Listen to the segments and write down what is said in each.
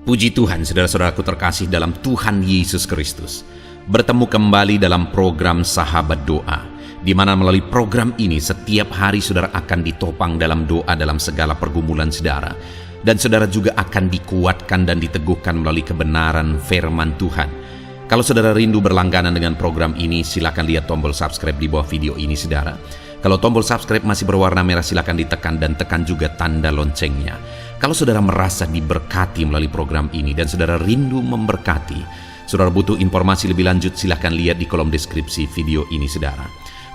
Puji Tuhan, saudara-saudaraku terkasih dalam Tuhan Yesus Kristus. Bertemu kembali dalam program Sahabat Doa, di mana melalui program ini setiap hari saudara akan ditopang dalam doa dalam segala pergumulan saudara. Dan saudara juga akan dikuatkan dan diteguhkan melalui kebenaran firman Tuhan. Kalau saudara rindu berlangganan dengan program ini, silakan lihat tombol subscribe di bawah video ini saudara. Kalau tombol subscribe masih berwarna merah, silakan ditekan dan tekan juga tanda loncengnya. Kalau saudara merasa diberkati melalui program ini dan saudara rindu memberkati, saudara butuh informasi lebih lanjut, silakan lihat di kolom deskripsi video ini saudara.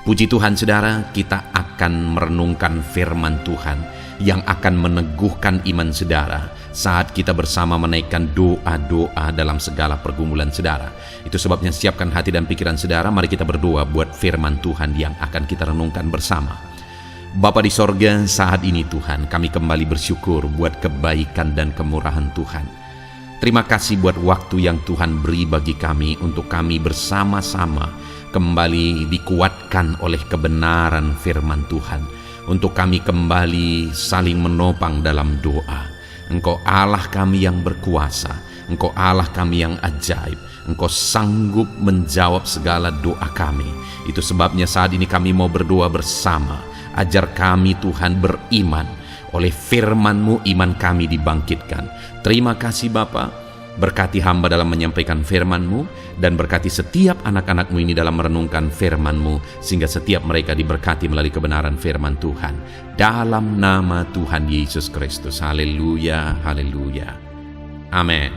Puji Tuhan saudara, kita akan merenungkan firman Tuhan yang akan meneguhkan iman saudara saat kita bersama menaikkan doa-doa dalam segala pergumulan saudara. Itu sebabnya siapkan hati dan pikiran saudara, mari kita berdoa buat firman Tuhan yang akan kita renungkan bersama. Bapa di sorga, saat ini Tuhan, kami kembali bersyukur buat kebaikan dan kemurahan Tuhan. Terima kasih buat waktu yang Tuhan beri bagi kami untuk kami bersama-sama kembali dikuatkan oleh kebenaran firman Tuhan. Untuk kami kembali saling menopang dalam doa. Engkau Allah kami yang berkuasa, Engkau Allah kami yang ajaib, Engkau sanggup menjawab segala doa kami. Itu sebabnya saat ini kami mau berdoa bersama. Ajar kami Tuhan beriman. Oleh firman-Mu iman kami dibangkitkan. Terima kasih Bapa. Berkati hamba dalam menyampaikan firman-Mu, dan berkati setiap anak-anak-Mu ini dalam merenungkan firman-Mu, sehingga setiap mereka diberkati melalui kebenaran firman Tuhan. Dalam nama Tuhan Yesus Kristus. Haleluya, haleluya. Amin.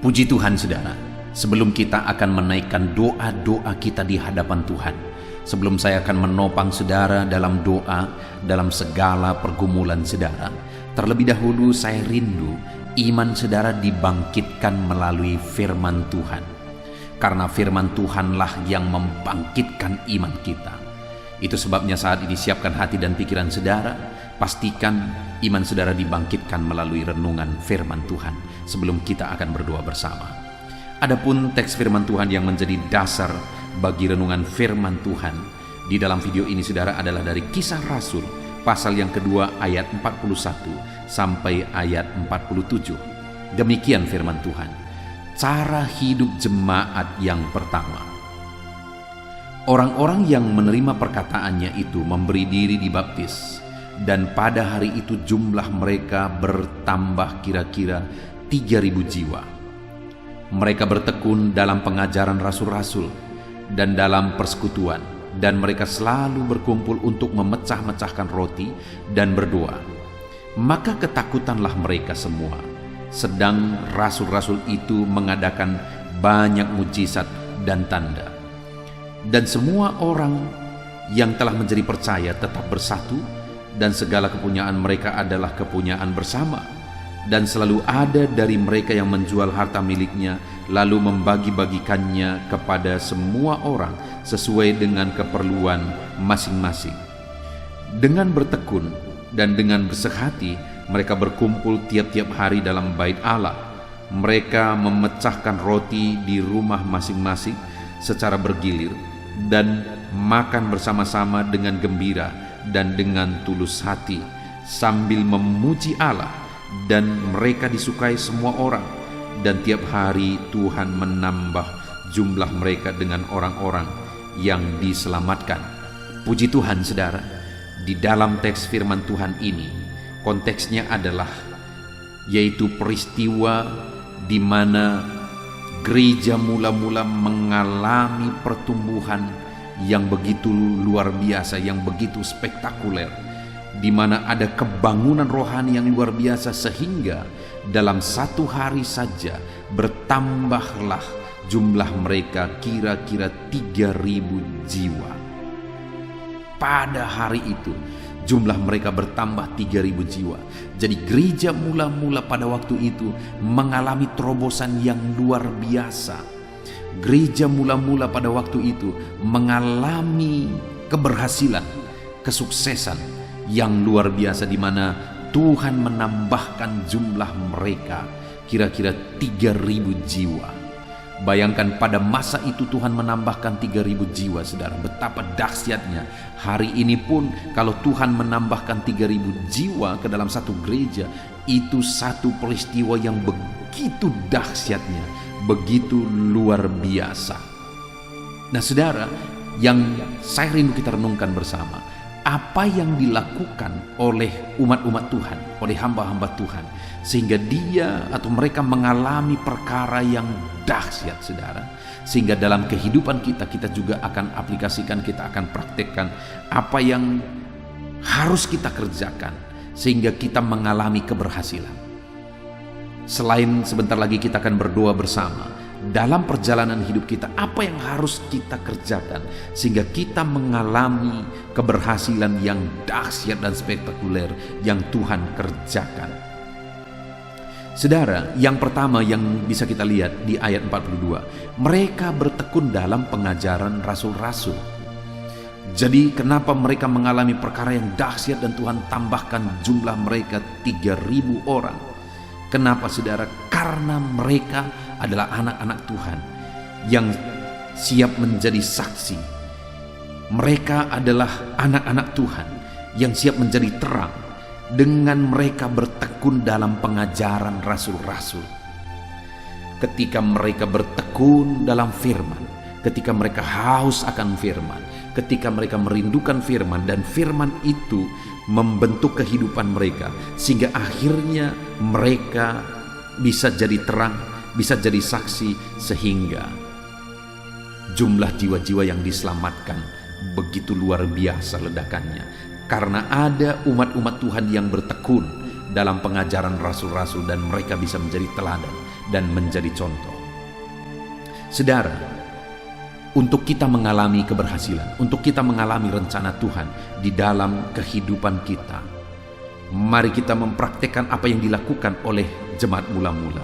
Puji Tuhan saudara, sebelum kita akan menaikkan doa-doa kita di hadapan Tuhan, sebelum saya akan menopang saudara dalam doa, dalam segala pergumulan saudara, terlebih dahulu saya rindu iman saudara dibangkitkan melalui firman Tuhan. Karena firman Tuhanlah yang membangkitkan iman kita. Itu sebabnya saat ini siapkan hati dan pikiran saudara, pastikan iman saudara dibangkitkan melalui renungan firman Tuhan sebelum kita akan berdoa bersama. Adapun teks firman Tuhan yang menjadi dasar bagi renungan firman Tuhan di dalam video ini saudara adalah dari Kisah Rasul pasal yang kedua ayat 41 sampai ayat 47. Demikian firman Tuhan. Cara hidup jemaat yang pertama. Orang-orang yang menerima perkataannya itu memberi diri dibaptis, dan pada hari itu jumlah mereka bertambah kira-kira 3.000 jiwa. Mereka bertekun dalam pengajaran rasul-rasul dan dalam persekutuan, dan mereka selalu berkumpul untuk memecah-mecahkan roti dan berdoa. Maka ketakutanlah mereka semua, sedang rasul-rasul itu mengadakan banyak mujizat dan tanda. Dan semua orang yang telah menjadi percaya tetap bersatu, dan segala kepunyaan mereka adalah kepunyaan bersama. Dan selalu ada dari mereka yang menjual harta miliknya, lalu membagi-bagikannya kepada semua orang sesuai dengan keperluan masing-masing. Dengan bertekun dan dengan bersehati, mereka berkumpul tiap-tiap hari dalam bait Allah. Mereka memecahkan roti di rumah masing-masing secara bergilir, dan makan bersama-sama dengan gembira dan dengan tulus hati, sambil memuji Allah. Dan mereka disukai semua orang, dan tiap hari Tuhan menambah jumlah mereka dengan orang-orang yang diselamatkan. Puji Tuhan saudara, di dalam teks firman Tuhan ini konteksnya adalah yaitu peristiwa di mana gereja mula-mula mengalami pertumbuhan yang begitu luar biasa, yang begitu spektakuler, di mana ada kebangunan rohani yang luar biasa, sehingga dalam satu hari saja bertambahlah jumlah mereka kira-kira 3.000 jiwa. Pada hari itu jumlah mereka bertambah 3.000 jiwa. Jadi gereja mula-mula pada waktu itu mengalami terobosan yang luar biasa. Gereja mula-mula pada waktu itu mengalami keberhasilan, kesuksesan yang luar biasa, di mana Tuhan menambahkan jumlah mereka kira-kira 3.000 jiwa. Bayangkan pada masa itu Tuhan menambahkan 3.000 jiwa, saudara. Betapa dahsyatnya. Hari ini pun kalau Tuhan menambahkan 3.000 jiwa ke dalam satu gereja, itu satu peristiwa yang begitu dahsyatnya, begitu luar biasa. Nah saudara, yang saya rindu kita renungkan bersama, apa yang dilakukan oleh umat-umat Tuhan, oleh hamba-hamba Tuhan, sehingga dia atau mereka mengalami perkara yang dahsyat, saudara. Sehingga dalam kehidupan kita juga akan aplikasikan, kita akan praktekkan apa yang harus kita kerjakan, sehingga kita mengalami keberhasilan. Selain sebentar lagi kita akan berdoa bersama, dalam perjalanan hidup kita, apa yang harus kita kerjakan sehingga kita mengalami keberhasilan yang dahsyat dan spektakuler yang Tuhan kerjakan. Saudara, yang pertama yang bisa kita lihat di ayat 42, mereka bertekun dalam pengajaran rasul-rasul. Jadi kenapa mereka mengalami perkara yang dahsyat dan Tuhan tambahkan jumlah mereka 3.000 orang? Kenapa saudara? Karena mereka adalah anak-anak Tuhan yang siap menjadi saksi. Mereka adalah anak-anak Tuhan yang siap menjadi terang dengan mereka bertekun dalam pengajaran rasul-rasul. Ketika mereka bertekun dalam firman, ketika mereka haus akan firman, ketika mereka merindukan firman, dan firman itu membentuk kehidupan mereka, sehingga akhirnya mereka bisa jadi terang, bisa jadi saksi, sehingga jumlah jiwa-jiwa yang diselamatkan begitu luar biasa ledakannya. Karena ada umat-umat Tuhan yang bertekun dalam pengajaran rasul-rasul, dan mereka bisa menjadi teladan dan menjadi contoh. Saudara, untuk kita mengalami keberhasilan, untuk kita mengalami rencana Tuhan di dalam kehidupan kita, mari kita mempraktekkan apa yang dilakukan oleh jemaat mula-mula,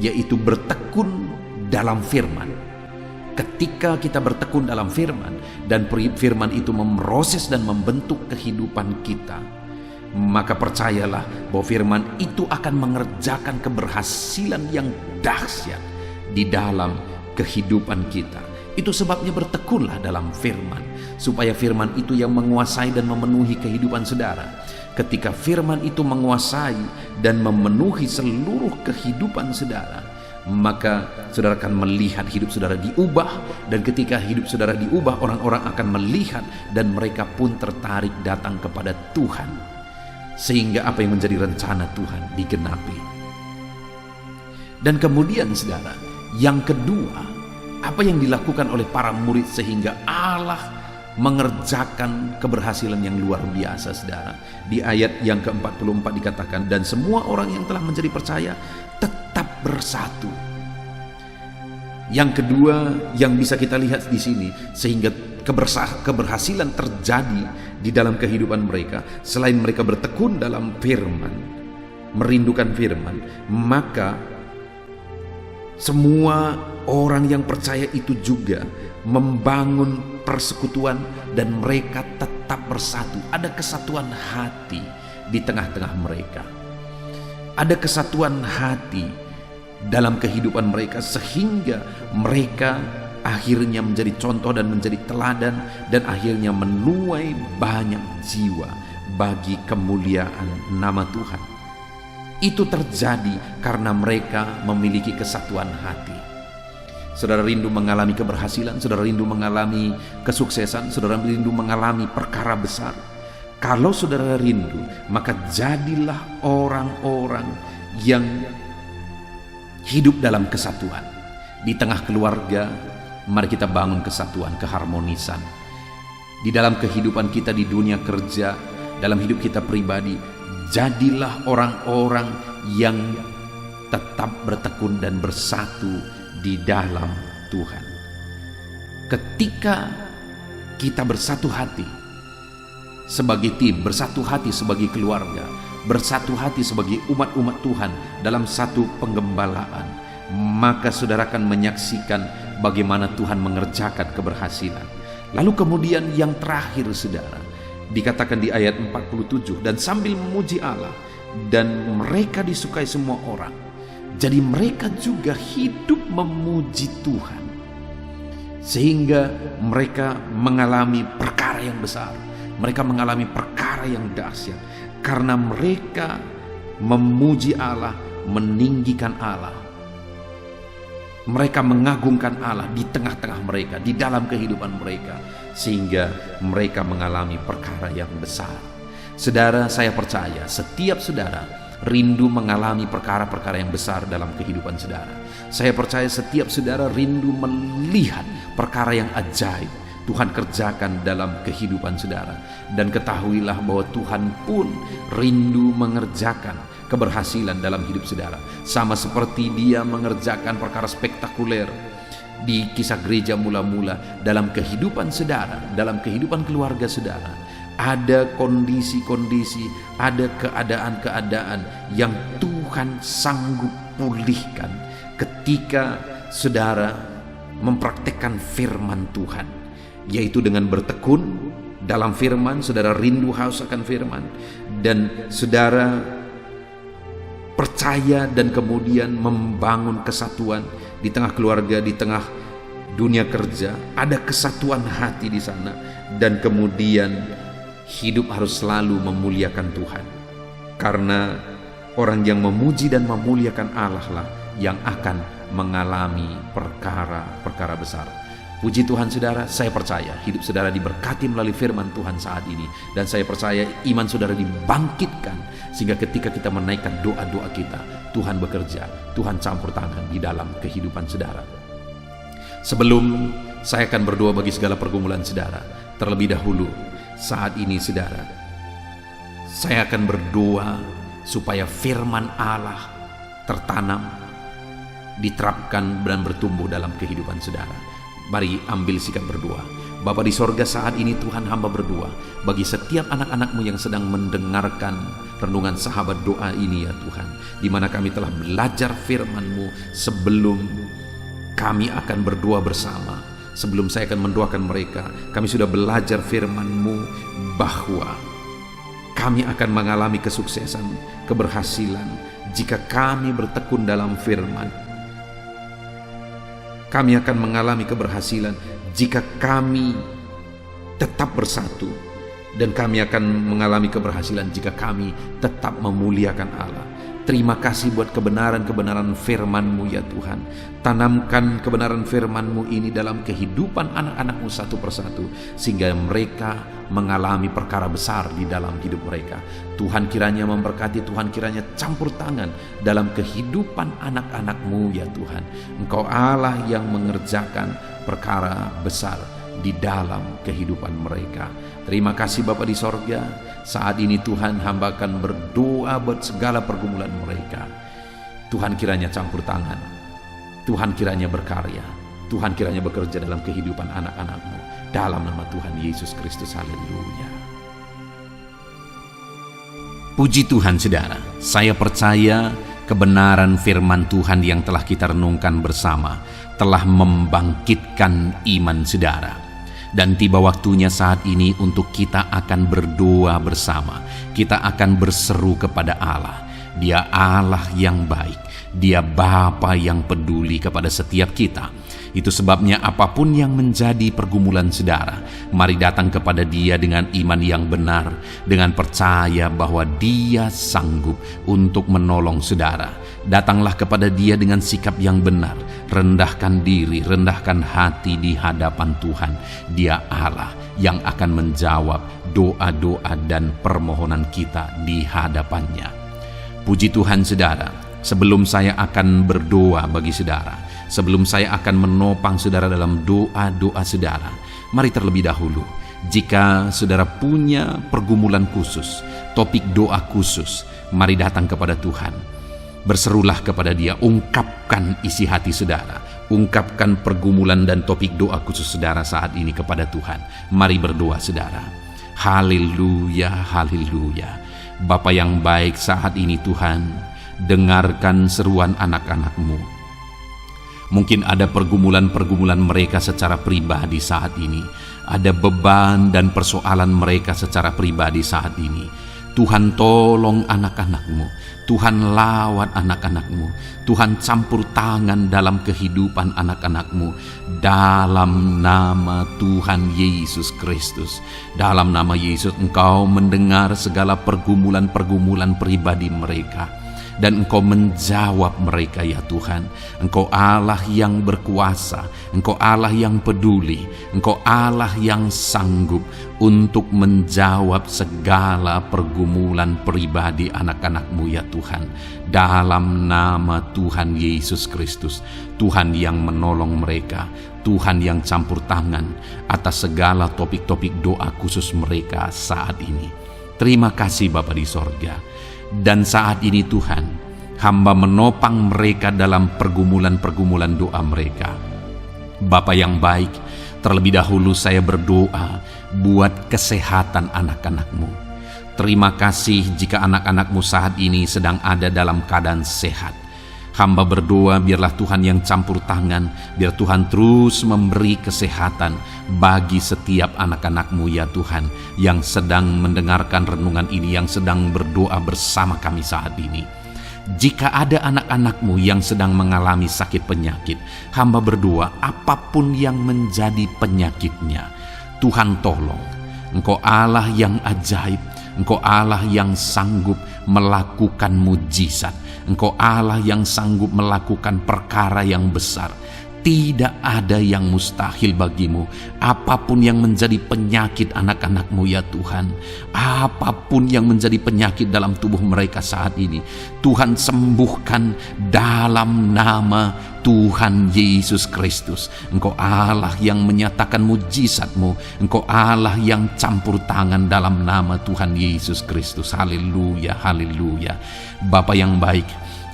yaitu bertekun dalam firman. Ketika kita bertekun dalam firman, dan firman itu memproses dan membentuk kehidupan kita, maka percayalah bahwa firman itu akan mengerjakan keberhasilan yang dahsyat di dalam kehidupan kita. Itu sebabnya bertekunlah dalam firman, supaya firman itu yang menguasai dan memenuhi kehidupan saudara. Ketika firman itu menguasai dan memenuhi seluruh kehidupan saudara, maka saudara akan melihat hidup saudara diubah. Dan ketika hidup saudara diubah, orang-orang akan melihat dan mereka pun tertarik datang kepada Tuhan, sehingga apa yang menjadi rencana Tuhan digenapi. Dan kemudian saudara, yang kedua, apa yang dilakukan oleh para murid sehingga Allah mengerjakan keberhasilan yang luar biasa, saudara. Di ayat yang ke-44 dikatakan, dan semua orang yang telah menjadi percaya tetap bersatu. Yang kedua yang bisa kita lihat di sini, sehingga keberhasilan terjadi di dalam kehidupan mereka, selain mereka bertekun dalam firman, merindukan firman, maka semua orang yang percaya itu juga membangun persekutuan, dan mereka tetap bersatu. Ada kesatuan hati di tengah-tengah mereka. Ada kesatuan hati dalam kehidupan mereka, sehingga mereka akhirnya menjadi contoh dan menjadi teladan, dan akhirnya menuai banyak jiwa bagi kemuliaan nama Tuhan. Itu terjadi karena mereka memiliki kesatuan hati. Saudara rindu mengalami keberhasilan, saudara rindu mengalami kesuksesan, saudara rindu mengalami perkara besar. Kalau saudara rindu, maka jadilah orang-orang yang hidup dalam kesatuan. Di tengah keluarga, mari kita bangun kesatuan, keharmonisan. Di dalam kehidupan kita di dunia kerja, dalam hidup kita pribadi, jadilah orang-orang yang tetap bertekun dan bersatu di dalam Tuhan. Ketika kita bersatu hati sebagai tim, bersatu hati sebagai keluarga, bersatu hati sebagai umat-umat Tuhan dalam satu penggembalaan, maka saudara akan menyaksikan bagaimana Tuhan mengerjakan keberhasilan. Lalu kemudian yang terakhir saudara, dikatakan di ayat 47, dan sambil memuji Allah, dan mereka disukai semua orang, Jadi mereka juga hidup memuji Tuhan, sehingga mereka mengalami perkara yang besar, mereka mengalami perkara yang dahsyat, karena mereka memuji Allah, meninggikan Allah. Mereka mengagungkan Allah di tengah-tengah mereka, di dalam kehidupan mereka, sehingga mereka mengalami perkara yang besar. Saudara, saya percaya setiap saudara rindu mengalami perkara-perkara yang besar dalam kehidupan saudara. Saya percaya setiap saudara rindu melihat perkara yang ajaib Tuhan kerjakan dalam kehidupan saudara. Dan ketahuilah bahwa Tuhan pun rindu mengerjakan keberhasilan dalam hidup saudara, sama seperti Dia mengerjakan perkara spektakuler di kisah gereja mula-mula dalam kehidupan saudara, dalam kehidupan keluarga saudara. Ada kondisi-kondisi, ada keadaan-keadaan yang Tuhan sanggup pulihkan ketika saudara mempraktekkan firman Tuhan, yaitu dengan bertekun dalam firman. Saudara rindu haus akan firman, dan saudara percaya dan kemudian membangun kesatuan di tengah keluarga, di tengah dunia kerja. Ada kesatuan hati di sana, dan kemudian hidup harus selalu memuliakan Tuhan, karena orang yang memuji dan memuliakan Allah lah yang akan mengalami perkara-perkara besar. Puji Tuhan saudara, saya percaya hidup saudara diberkati melalui firman Tuhan saat ini, dan saya percaya iman saudara dibangkitkan, sehingga ketika kita menaikkan doa-doa kita, Tuhan bekerja, Tuhan campur tangan di dalam kehidupan saudara. Sebelum saya akan berdoa bagi segala pergumulan saudara, terlebih dahulu saat ini saudara, saya akan berdoa supaya firman Allah tertanam, diterapkan dan bertumbuh dalam kehidupan saudara. Mari ambil sikap berdoa. Bapa di sorga, saat ini Tuhan, hamba berdoa bagi setiap anak-anak-Mu yang sedang mendengarkan renungan sahabat doa ini ya Tuhan, di mana kami telah belajar firman-Mu. Sebelum kami akan berdoa bersama, sebelum saya akan mendoakan mereka, kami sudah belajar firman-Mu bahwa kami akan mengalami kesuksesan, keberhasilan jika kami bertekun dalam firman. Kami akan mengalami keberhasilan jika kami tetap bersatu, dan kami akan mengalami keberhasilan jika kami tetap memuliakan Allah. Terima kasih buat kebenaran-kebenaran firman-Mu ya Tuhan. Tanamkan kebenaran firman-Mu ini dalam kehidupan anak-anak-Mu satu persatu, sehingga mereka mengalami perkara besar di dalam hidup mereka. Tuhan kiranya memberkati, Tuhan kiranya campur tangan dalam kehidupan anak-anak-Mu ya Tuhan. Engkau Allah yang mengerjakan perkara besar di dalam kehidupan mereka. Terima kasih Bapa di sorga. Saat ini Tuhan, hamba akan berdoa buat segala pergumulan mereka. Tuhan kiranya campur tangan, Tuhan kiranya berkarya, Tuhan kiranya bekerja dalam kehidupan anak-anak-Mu, dalam nama Tuhan Yesus Kristus. Haleluya. Puji Tuhan saudara, saya percaya kebenaran firman Tuhan yang telah kita renungkan bersama telah membangkitkan iman saudara. Dan tiba waktunya saat ini untuk kita akan berdoa bersama. Kita akan berseru kepada Allah. Dia Allah yang baik, Dia Bapa yang peduli kepada setiap kita. Itu sebabnya apapun yang menjadi pergumulan saudara, mari datang kepada Dia dengan iman yang benar, dengan percaya bahwa Dia sanggup untuk menolong saudara. Datanglah kepada Dia dengan sikap yang benar, rendahkan diri, rendahkan hati di hadapan Tuhan. Dia Allah yang akan menjawab doa-doa dan permohonan kita di hadapannya. Puji Tuhan saudara, sebelum saya akan berdoa bagi saudara, sebelum saya akan menopang saudara dalam doa-doa saudara, mari terlebih dahulu, jika saudara punya pergumulan khusus, topik doa khusus, mari datang kepada Tuhan. Berserulah kepada Dia, ungkapkan isi hati saudara, ungkapkan pergumulan dan topik doa khusus saudara saat ini kepada Tuhan. Mari berdoa saudara. Haleluya, haleluya. Bapa yang baik, saat ini Tuhan, dengarkan seruan anak-anak-Mu. Mungkin ada pergumulan-pergumulan mereka secara pribadi saat ini. Ada beban dan persoalan mereka secara pribadi saat ini. Tuhan tolong anak-anak-Mu, Tuhan lawat anak-anak-Mu, Tuhan campur tangan dalam kehidupan anak-anak-Mu, dalam nama Tuhan Yesus Kristus. Dalam nama Yesus Engkau mendengar segala pergumulan-pergumulan pribadi mereka, dan Engkau menjawab mereka ya Tuhan. Engkau Allah yang berkuasa, Engkau Allah yang peduli, Engkau Allah yang sanggup untuk menjawab segala pergumulan pribadi anak-anak-Mu ya Tuhan. Dalam nama Tuhan Yesus Kristus, Tuhan yang menolong mereka, Tuhan yang campur tangan atas segala topik-topik doa khusus mereka saat ini. Terima kasih Bapa di sorga. Dan saat ini Tuhan, hamba menopang mereka dalam pergumulan-pergumulan doa mereka. Bapa yang baik, terlebih dahulu saya berdoa buat kesehatan anak-anak-Mu. Terima kasih jika anak-anak-Mu saat ini sedang ada dalam keadaan sehat. Hamba berdoa biarlah Tuhan yang campur tangan, biar Tuhan terus memberi kesehatan bagi setiap anak-anak-Mu ya Tuhan, yang sedang mendengarkan renungan ini, yang sedang berdoa bersama kami saat ini. Jika ada anak-anak-Mu yang sedang mengalami sakit penyakit, hamba berdoa apapun yang menjadi penyakitnya, Tuhan tolong. Engkau Allah yang ajaib, Engkau Allah yang sanggup melakukan mujizat, Engkau Allah yang sanggup melakukan perkara yang besar. Tidak ada yang mustahil bagimu. Apapun yang menjadi penyakit anak-anak-Mu ya Tuhan, apapun yang menjadi penyakit dalam tubuh mereka saat ini, Tuhan sembuhkan dalam nama Tuhan Yesus Kristus. Engkau Allah yang menyatakan mujizat-Mu, Engkau Allah yang campur tangan dalam nama Tuhan Yesus Kristus. Haleluya, haleluya. Bapa yang baik,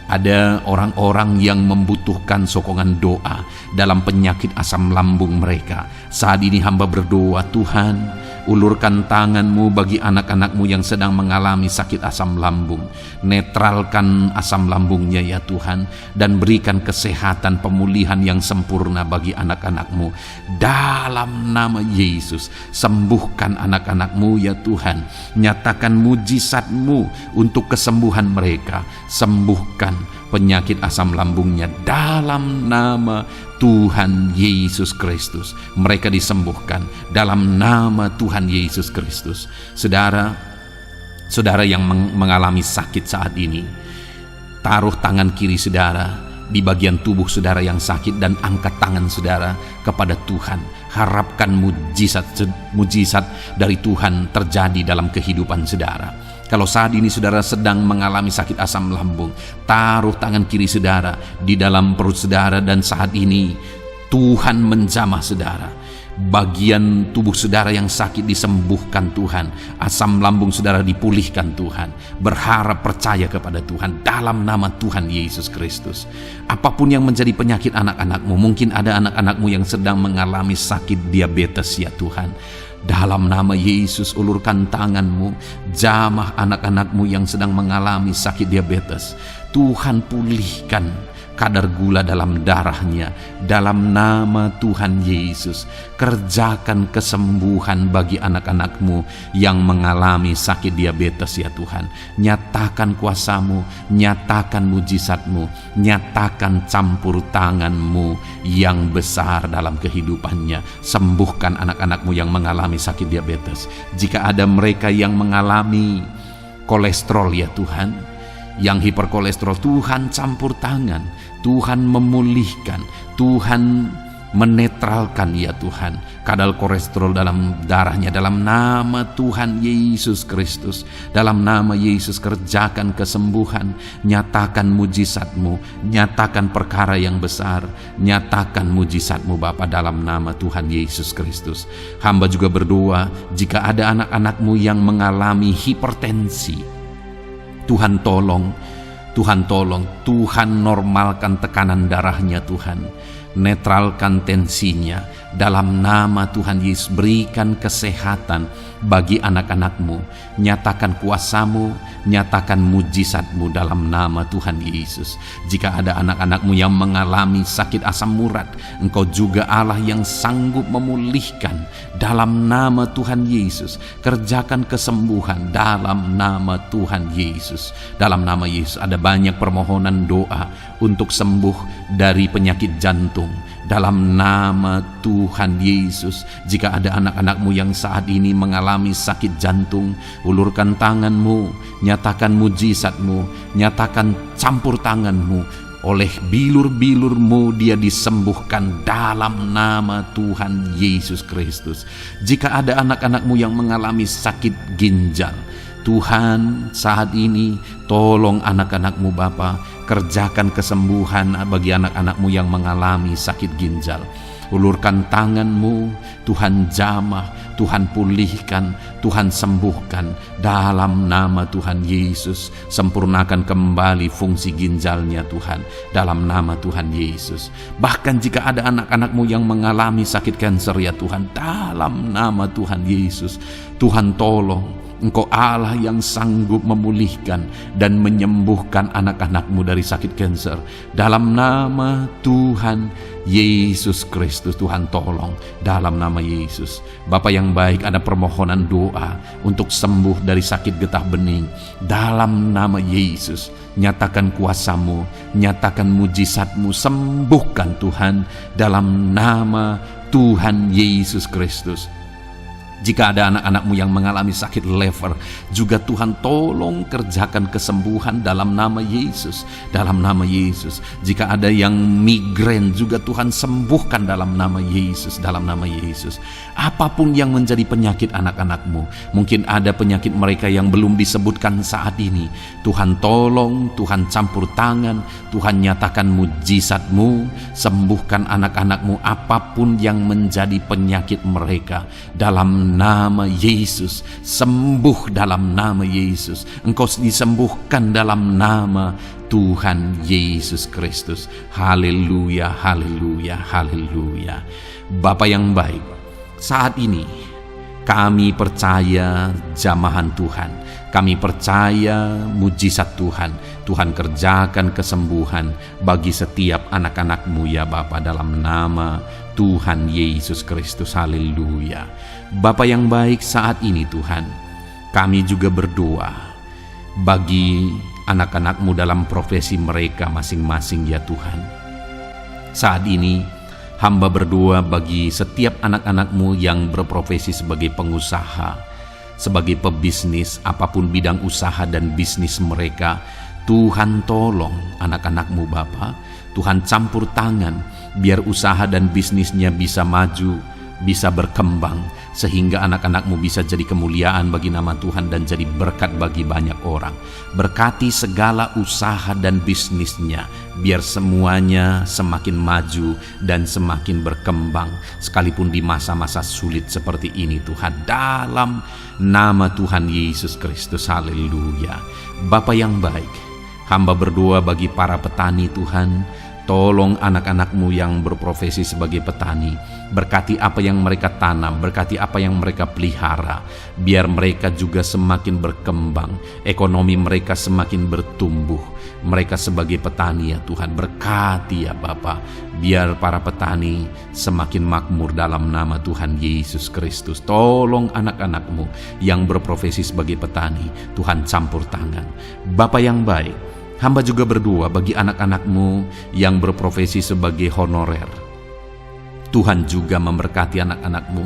ada orang-orang yang membutuhkan sokongan doa dalam penyakit asam lambung mereka. Saat ini hamba berdoa, Tuhan, ulurkan tangan-Mu bagi anak-anak-Mu yang sedang mengalami sakit asam lambung. Netralkan asam lambungnya ya Tuhan, dan berikan kesehatan pemulihan yang sempurna bagi anak-anak-Mu. Dalam nama Yesus, sembuhkan anak-anak-Mu ya Tuhan. Nyatakan mujizat-Mu untuk kesembuhan mereka. Sembuhkan penyakit asam lambungnya dalam nama Tuhan Yesus Kristus. Mereka disembuhkan dalam nama Tuhan Yesus Kristus. Saudara yang mengalami sakit saat ini, taruh tangan kiri saudara di bagian tubuh saudara yang sakit dan angkat tangan saudara kepada Tuhan. Harapkan mujizat dari Tuhan terjadi dalam kehidupan saudara. Kalau saat ini saudara sedang mengalami sakit asam lambung, taruh tangan kiri saudara di dalam perut saudara, dan saat ini Tuhan menjamah saudara. Bagian tubuh saudara yang sakit disembuhkan Tuhan. Asam lambung saudara dipulihkan Tuhan. Berharap, percaya kepada Tuhan dalam nama Tuhan Yesus Kristus. Apapun yang menjadi penyakit anak-anak-Mu, mungkin ada anak-anak-Mu yang sedang mengalami sakit diabetes ya Tuhan. Dalam nama Yesus, ulurkan tangan-Mu, jamah anak-anak-Mu yang sedang mengalami sakit diabetes. Tuhan pulihkan kadar gula dalam darahnya. Dalam nama Tuhan Yesus, kerjakan kesembuhan bagi anak-anak-Mu yang mengalami sakit diabetes ya Tuhan. Nyatakan kuasa-Mu, nyatakan mujizat-Mu, nyatakan campur tangan-Mu yang besar dalam kehidupannya. Sembuhkan anak-anak-Mu yang mengalami sakit diabetes. Jika ada mereka yang mengalami kolesterol ya Tuhan, yang hiperkolesterol, Tuhan campur tangan, Tuhan memulihkan, Tuhan menetralkan ya Tuhan kadar kolesterol dalam darahnya. Dalam nama Tuhan Yesus Kristus, dalam nama Yesus, kerjakan kesembuhan, nyatakan mujizat-Mu, nyatakan perkara yang besar, nyatakan mujizat-Mu Bapa dalam nama Tuhan Yesus Kristus. Hamba juga berdoa jika ada anak-anak-Mu yang mengalami hipertensi, Tuhan tolong, Tuhan tolong, Tuhan normalkan tekanan darahnya Tuhan. Netralkan tensinya, Dalam nama Tuhan Yesus, berikan kesehatan bagi anak-anak-Mu. Nyatakan kuasa-Mu, nyatakan mujizat-Mu dalam nama Tuhan Yesus. Jika ada anak-anak-Mu yang mengalami sakit asam urat, Engkau juga Allah yang sanggup memulihkan dalam nama Tuhan Yesus. Kerjakan kesembuhan dalam nama Tuhan Yesus. Dalam nama Yesus ada banyak permohonan doa untuk sembuh dari penyakit jantung. Dalam nama Tuhan Yesus, jika ada anak-anak-Mu yang saat ini mengalami sakit jantung, ulurkan tangan-Mu, nyatakan mujizat-Mu, nyatakan campur tangan-Mu. Oleh bilur-bilur-Mu dia disembuhkan dalam nama Tuhan Yesus Kristus. Jika ada anak-anak-Mu yang mengalami sakit ginjal, Tuhan saat ini tolong anak-anak-Mu Bapa, kerjakan kesembuhan bagi anak-anak-Mu yang mengalami sakit ginjal. Ulurkan tangan-Mu, Tuhan jamah, Tuhan pulihkan, Tuhan sembuhkan dalam nama Tuhan Yesus. Sempurnakan kembali fungsi ginjalnya Tuhan dalam nama Tuhan Yesus. Bahkan jika ada anak-anak-Mu yang mengalami sakit kanker ya Tuhan, dalam nama Tuhan Yesus, Tuhan tolong. Engkau Allah yang sanggup memulihkan dan menyembuhkan anak-anak-Mu dari sakit kanker. Dalam nama Tuhan Yesus Kristus, Tuhan tolong dalam nama Yesus. Bapa yang baik, ada permohonan doa untuk sembuh dari sakit getah bening. Dalam nama Yesus, nyatakan kuasa-Mu, nyatakan mujizat-Mu, sembuhkan Tuhan dalam nama Tuhan Yesus Kristus. Jika ada anak-anak-Mu yang mengalami sakit lever, juga Tuhan tolong kerjakan kesembuhan dalam nama Yesus. Dalam nama Yesus. Jika ada yang migrain, juga Tuhan sembuhkan dalam nama Yesus. Dalam nama Yesus. Apapun yang menjadi penyakit anak-anak-Mu, mungkin ada penyakit mereka yang belum disebutkan saat ini, Tuhan tolong, Tuhan campur tangan, Tuhan nyatakan mujizat-Mu, sembuhkan anak-anak-Mu apapun yang menjadi penyakit mereka. Dalam nama Yesus, sembuh dalam nama Yesus. Engkau disembuhkan dalam nama Tuhan Yesus Kristus. Haleluya, haleluya, haleluya. Bapa yang baik, saat ini kami percaya jamahan Tuhan, kami percaya mujizat Tuhan. Tuhan kerjakan kesembuhan bagi setiap anak-anak-Mu ya Bapa, dalam nama Tuhan Yesus Kristus. Haleluya. Bapa yang baik, saat ini Tuhan, kami juga berdoa bagi anak-anak-Mu dalam profesi mereka masing-masing ya Tuhan. Saat ini hamba berdoa bagi setiap anak-anak-Mu yang berprofesi sebagai pengusaha, sebagai pebisnis, apapun bidang usaha dan bisnis mereka. Tuhan tolong anak-anak-Mu Bapa, Tuhan campur tangan biar usaha dan bisnisnya bisa maju, bisa berkembang, sehingga anak-anak-Mu bisa jadi kemuliaan bagi nama Tuhan dan jadi berkat bagi banyak orang. Berkati segala usaha dan bisnisnya, biar semuanya semakin maju dan semakin berkembang, sekalipun di masa-masa sulit seperti ini Tuhan, dalam nama Tuhan Yesus Kristus. Haleluya. Bapa yang baik, hamba berdoa bagi para petani Tuhan. Tolong anak-anak-Mu yang berprofesi sebagai petani, berkati apa yang mereka tanam, berkati apa yang mereka pelihara, biar mereka juga semakin berkembang, ekonomi mereka semakin bertumbuh. Mereka sebagai petani ya Tuhan, berkati ya Bapa, biar para petani semakin makmur dalam nama Tuhan Yesus Kristus. Tolong anak-anak-Mu yang berprofesi sebagai petani, Tuhan campur tangan. Bapa yang baik, hamba juga berdoa bagi anak-anak-Mu yang berprofesi sebagai honorer. Tuhan juga memberkati anak-anak-Mu.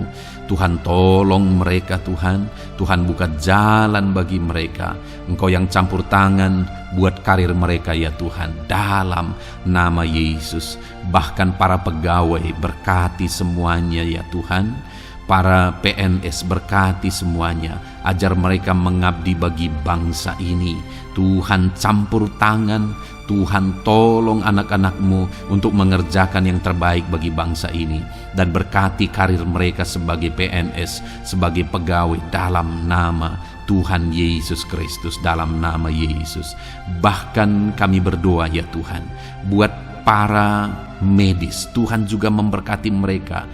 Tuhan tolong mereka Tuhan. Tuhan buka jalan bagi mereka. Engkau yang campur tangan buat karir mereka ya Tuhan, dalam nama Yesus. Bahkan para pegawai berkati semuanya ya Tuhan. Para PNS berkati semuanya, ajar mereka mengabdi bagi bangsa ini. Tuhan campur tangan, Tuhan tolong anak-anak-Mu untuk mengerjakan yang terbaik bagi bangsa ini, dan berkati karir mereka sebagai PNS, sebagai pegawai, dalam nama Tuhan Yesus Kristus, dalam nama Yesus. Bahkan kami berdoa ya Tuhan, buat para medis, Tuhan juga memberkati mereka.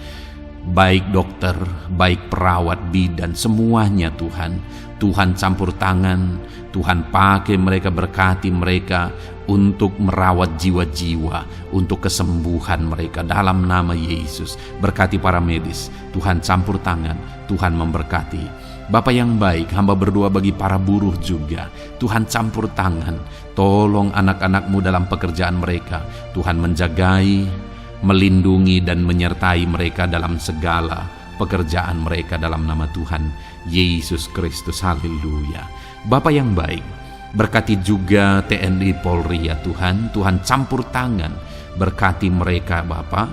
baik dokter, baik perawat, bidan, semuanya Tuhan. Tuhan campur tangan, Tuhan pakai mereka, berkati mereka untuk merawat jiwa-jiwa, untuk kesembuhan mereka dalam nama Yesus. Berkati para medis, Tuhan campur tangan, Tuhan memberkati. Bapa yang baik, hamba berdoa bagi para buruh juga. Tuhan campur tangan, tolong anak-anak-Mu dalam pekerjaan mereka. Tuhan menjagai, melindungi dan menyertai mereka dalam segala pekerjaan mereka dalam nama Tuhan Yesus Kristus. Haleluya. Bapa yang baik, berkati juga TNI Polri ya Tuhan. Tuhan campur tangan, berkati mereka Bapa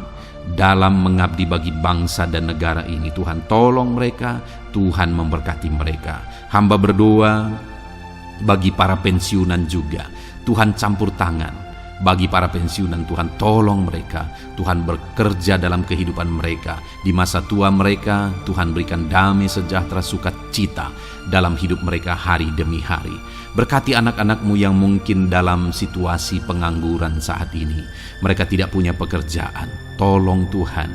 dalam mengabdi bagi bangsa dan negara ini. Tuhan tolong mereka, Tuhan memberkati mereka. Hamba berdoa bagi para pensiunan juga. Tuhan campur tangan bagi para pensiunan, Tuhan tolong mereka. Tuhan bekerja dalam kehidupan mereka. Di masa tua mereka, Tuhan berikan damai sejahtera sukacita dalam hidup mereka hari demi hari. Berkati anak-anak-Mu yang mungkin dalam situasi pengangguran saat ini. Mereka tidak punya pekerjaan. Tolong Tuhan,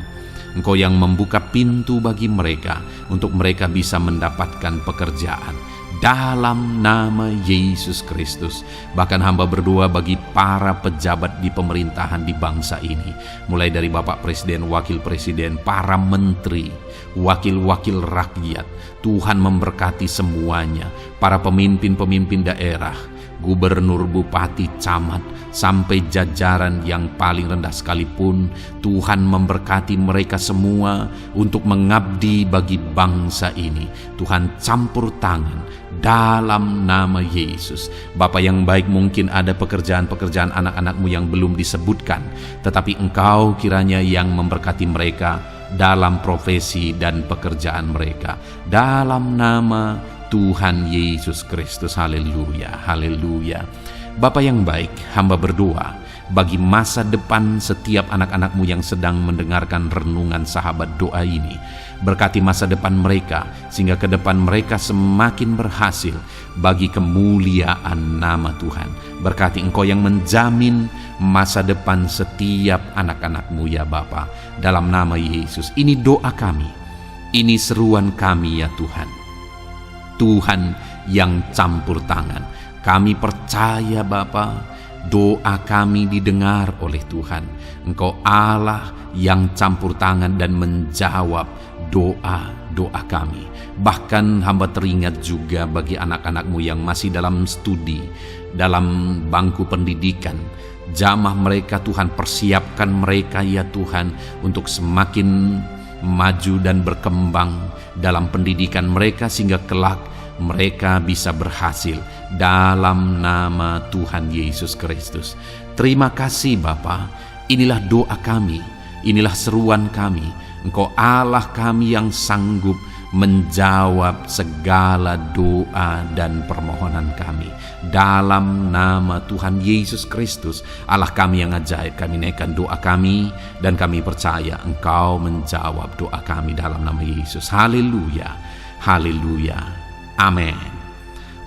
Engkau yang membuka pintu bagi mereka untuk mereka bisa mendapatkan pekerjaan dalam nama Yesus Kristus. Bahkan hamba berdoa bagi para pejabat di pemerintahan di bangsa ini, mulai dari Bapak Presiden, Wakil Presiden, para menteri, wakil-wakil rakyat. Tuhan memberkati semuanya, para pemimpin-pemimpin daerah, gubernur, bupati, camat, sampai jajaran yang paling rendah sekalipun. Tuhan memberkati mereka semua untuk mengabdi bagi bangsa ini. Tuhan campur tangan dalam nama Yesus. Bapa yang baik, mungkin ada pekerjaan-pekerjaan anak-anak-Mu yang belum disebutkan, tetapi Engkau kiranya yang memberkati mereka dalam profesi dan pekerjaan mereka. Dalam nama Tuhan Yesus Kristus. Haleluya, haleluya. Bapa yang baik, hamba berdoa bagi masa depan setiap anak-anak-Mu yang sedang mendengarkan renungan sahabat doa ini. Berkati masa depan mereka, sehingga ke depan mereka semakin berhasil bagi kemuliaan nama Tuhan. Berkati Engkau yang menjamin masa depan setiap anak-anak-Mu ya Bapa. Dalam nama Yesus, ini doa kami, ini seruan kami ya Tuhan. Tuhan yang campur tangan, kami percaya Bapa, doa kami didengar oleh Tuhan. Engkau Allah yang campur tangan dan menjawab doa-doa kami. Bahkan hamba teringat juga bagi anak-anak-Mu yang masih dalam studi, dalam bangku pendidikan. Jamah mereka Tuhan, persiapkan mereka ya Tuhan untuk semakin maju dan berkembang dalam pendidikan mereka, sehingga kelak mereka bisa berhasil dalam nama Tuhan Yesus Kristus. Terima kasih Bapa, inilah doa kami, inilah seruan kami. Engkau Allah kami yang sanggup menjawab segala doa dan permohonan kami. Dalam nama Tuhan Yesus Kristus, Allah kami yang ajaib, kami naikkan doa kami dan kami percaya Engkau menjawab doa kami dalam nama Yesus. Haleluya, haleluya, amin.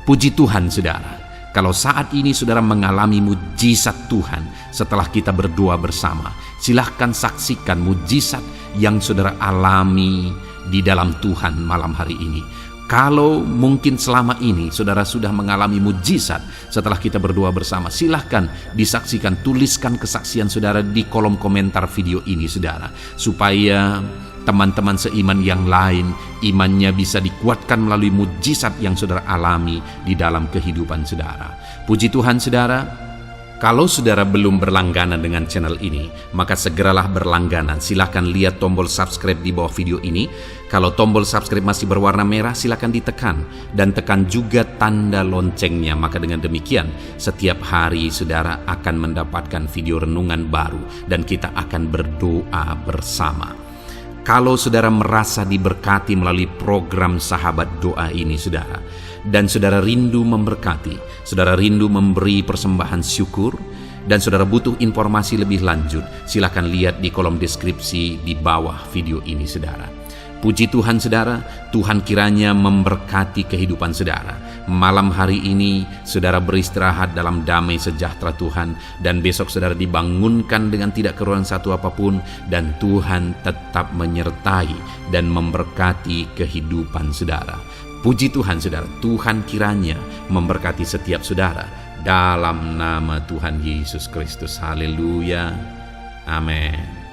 Puji Tuhan saudara, kalau saat ini saudara mengalami mujizat Tuhan setelah kita berdoa bersama, silahkan saksikan mujizat yang saudara alami di dalam Tuhan malam hari ini. Kalau mungkin selama ini saudara sudah mengalami mujizat setelah kita berdoa bersama, silahkan disaksikan, tuliskan kesaksian saudara di kolom komentar video ini saudara, supaya teman-teman seiman yang lain imannya bisa dikuatkan melalui mujizat yang saudara alami di dalam kehidupan saudara. Puji Tuhan saudara. Kalau saudara belum berlangganan dengan channel ini, maka segeralah berlangganan. Silahkan lihat tombol subscribe di bawah video ini. Kalau tombol subscribe masih berwarna merah, silahkan ditekan. Dan tekan juga tanda loncengnya. Maka dengan demikian, setiap hari saudara akan mendapatkan video renungan baru. Dan kita akan berdoa bersama. Kalau saudara merasa diberkati melalui program Sahabat Doa ini saudara, dan saudara rindu memberkati, saudara rindu memberi persembahan syukur, dan saudara butuh informasi lebih lanjut, silakan lihat di kolom deskripsi di bawah video ini saudara. Puji Tuhan saudara, Tuhan kiranya memberkati kehidupan saudara. Malam hari ini saudara beristirahat dalam damai sejahtera Tuhan, dan besok saudara dibangunkan dengan tidak kekurangan satu apapun, dan Tuhan tetap menyertai dan memberkati kehidupan saudara. Puji Tuhan saudara, Tuhan kiranya memberkati setiap saudara dalam nama Tuhan Yesus Kristus. Haleluya. Amin.